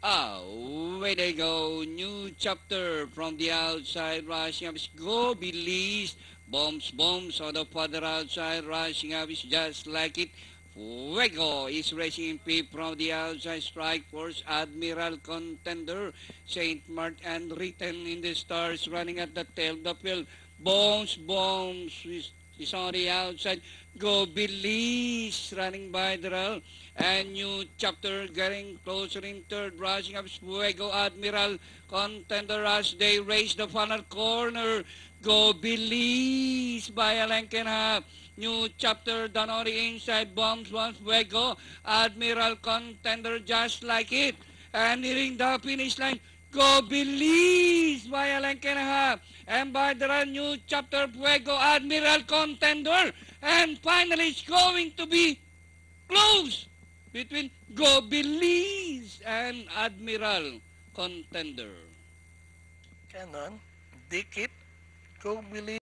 Away they go. New chapter from the outside. Rushing up is go. Belize. Bombs on the further outside. Rushing up is just like it. Fuego is racing in fifth from the outside. Strike Force. Admiral Contender. Saint Mart and Written in the Stars running at the tail of the field. Bombs is on the outside. Go Belize running by the rail. And new chapter getting closer in third, rushing up Fuego Admiral Contender as they race the final corner. Go Belize by a length and a half. New chapter done on the inside, bombs Fuego Admiral Contender just like it. And nearing the finish line, Go Belize by a length and a half. And by the new chapter, Fuego Admiral Contender. And finally, it's going to be close between Go Belize and Admiral Contender. Ganon. Dikit. Go believe.